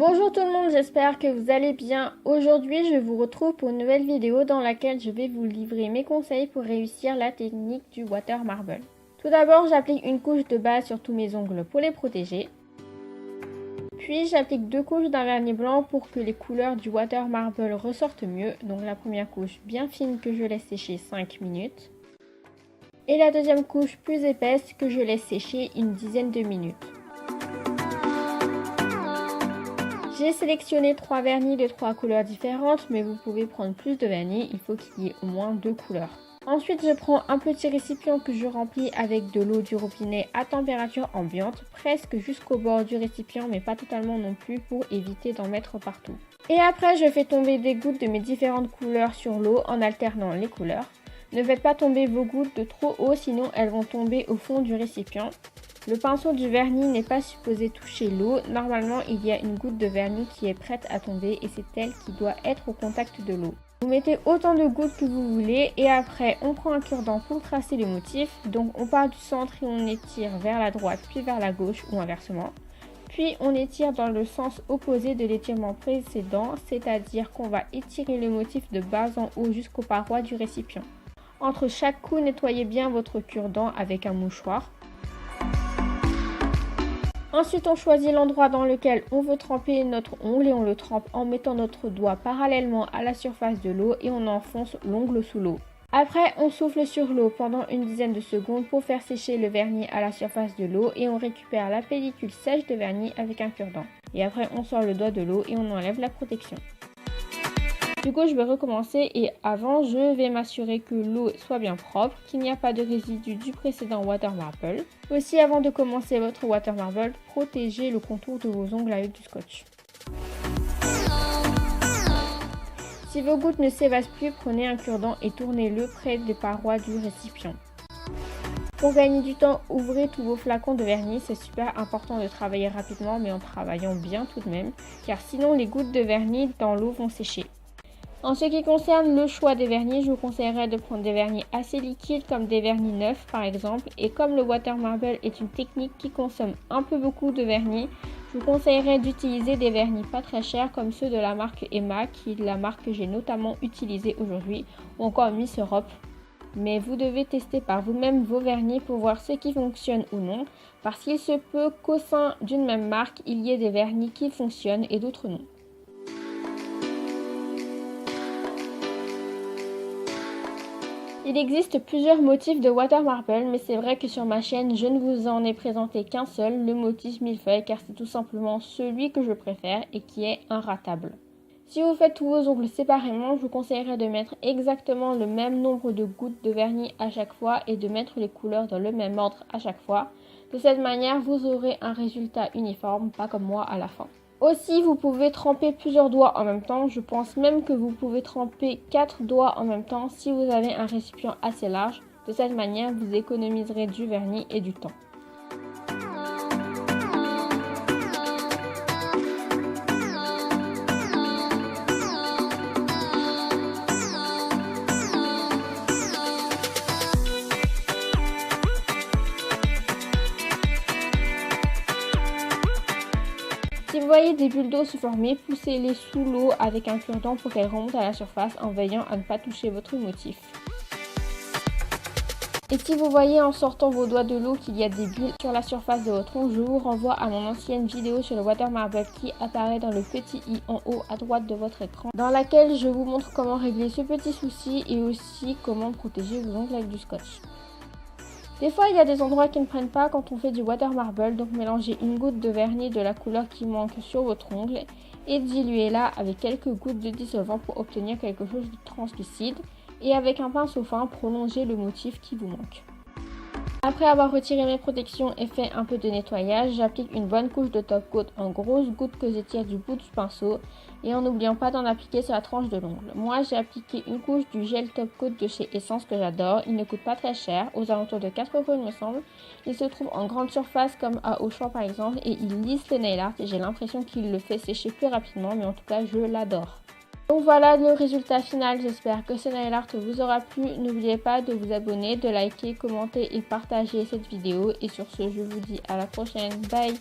Bonjour tout le monde, j'espère que vous allez bien. Aujourd'hui, je vous retrouve pour une nouvelle vidéo dans laquelle je vais vous livrer mes conseils pour réussir la technique du water marble. Tout d'abord, j'applique une couche de base sur tous mes ongles pour les protéger. Puis, j'applique deux couches d'un vernis blanc pour que les couleurs du water marble ressortent mieux. Donc la première couche bien fine que je laisse sécher 5 minutes. Et la deuxième couche plus épaisse que je laisse sécher une dizaine de minutes. J'ai sélectionné 3 vernis de 3 couleurs différentes, mais vous pouvez prendre plus de vernis, il faut qu'il y ait au moins 2 couleurs. Ensuite, je prends un petit récipient que je remplis avec de l'eau du robinet à température ambiante, presque jusqu'au bord du récipient, mais pas totalement non plus pour éviter d'en mettre partout. Et après, je fais tomber des gouttes de mes différentes couleurs sur l'eau en alternant les couleurs. Ne faites pas tomber vos gouttes de trop haut, sinon elles vont tomber au fond du récipient. Le pinceau du vernis n'est pas supposé toucher l'eau. Normalement, il y a une goutte de vernis qui est prête à tomber et c'est elle qui doit être au contact de l'eau. Vous mettez autant de gouttes que vous voulez et après, on prend un cure-dent pour tracer le motif. Donc, on part du centre et on étire vers la droite puis vers la gauche ou inversement. Puis, on étire dans le sens opposé de l'étirement précédent, c'est-à-dire qu'on va étirer le motif de bas en haut jusqu'aux parois du récipient. Entre chaque coup, nettoyez bien votre cure-dent avec un mouchoir. Ensuite, on choisit l'endroit dans lequel on veut tremper notre ongle et on le trempe en mettant notre doigt parallèlement à la surface de l'eau et on enfonce l'ongle sous l'eau. Après, on souffle sur l'eau pendant une dizaine de secondes pour faire sécher le vernis à la surface de l'eau et on récupère la pellicule sèche de vernis avec un cure-dent. Et après, on sort le doigt de l'eau et on enlève la protection. Du coup, je vais recommencer et avant, je vais m'assurer que l'eau soit bien propre, qu'il n'y a pas de résidus du précédent water marble. Aussi, avant de commencer votre water marble, protégez le contour de vos ongles avec du scotch. Si vos gouttes ne s'évasent plus, prenez un cure-dent et tournez-le près des parois du récipient. Pour gagner du temps, ouvrez tous vos flacons de vernis. C'est super important de travailler rapidement, mais en travaillant bien tout de même, car sinon les gouttes de vernis dans l'eau vont sécher. En ce qui concerne le choix des vernis, je vous conseillerais de prendre des vernis assez liquides comme des vernis neufs par exemple. Et comme le water marble est une technique qui consomme un peu beaucoup de vernis, je vous conseillerais d'utiliser des vernis pas très chers comme ceux de la marque Emma, qui est la marque que j'ai notamment utilisée aujourd'hui, ou encore Miss Europe. Mais vous devez tester par vous-même vos vernis pour voir ce qui fonctionne ou non, parce qu'il se peut qu'au sein d'une même marque, il y ait des vernis qui fonctionnent et d'autres non. Il existe plusieurs motifs de water marble, mais c'est vrai que sur ma chaîne, je ne vous en ai présenté qu'un seul, le motif millefeuille, car c'est tout simplement celui que je préfère et qui est inratable. Si vous faites tous vos ongles séparément, je vous conseillerais de mettre exactement le même nombre de gouttes de vernis à chaque fois et de mettre les couleurs dans le même ordre à chaque fois. De cette manière, vous aurez un résultat uniforme, pas comme moi à la fin. Aussi, vous pouvez tremper plusieurs doigts en même temps. Je pense même que vous pouvez tremper 4 doigts en même temps si vous avez un récipient assez large. De cette manière, vous économiserez du vernis et du temps. Si vous voyez des bulles d'eau se former, poussez-les sous l'eau avec un cure-dent pour qu'elles remontent à la surface en veillant à ne pas toucher votre motif. Et si vous voyez en sortant vos doigts de l'eau qu'il y a des bulles sur la surface de votre ongle, je vous renvoie à mon ancienne vidéo sur le water marble qui apparaît dans le petit i en haut à droite de votre écran, dans laquelle je vous montre comment régler ce petit souci et aussi comment protéger vos ongles avec du scotch. Des fois, il y a des endroits qui ne prennent pas quand on fait du water marble, donc mélangez une goutte de vernis de la couleur qui manque sur votre ongle et diluez-la avec quelques gouttes de dissolvant pour obtenir quelque chose de translucide et avec un pinceau fin, prolongez le motif qui vous manque. Après avoir retiré mes protections et fait un peu de nettoyage, j'applique une bonne couche de top coat en grosses gouttes que j'étire du bout du pinceau et en n'oubliant pas d'en appliquer sur la tranche de l'ongle. Moi j'ai appliqué une couche du gel top coat de chez Essence que j'adore, il ne coûte pas très cher, aux alentours de 4 € il me semble. Il se trouve en grande surface comme à Auchan par exemple et il lisse le nail art et j'ai l'impression qu'il le fait sécher plus rapidement, mais en tout cas je l'adore. Donc voilà le résultat final, j'espère que ce nail art vous aura plu. N'oubliez pas de vous abonner, de liker, commenter et partager cette vidéo. Et sur ce, je vous dis à la prochaine. Bye!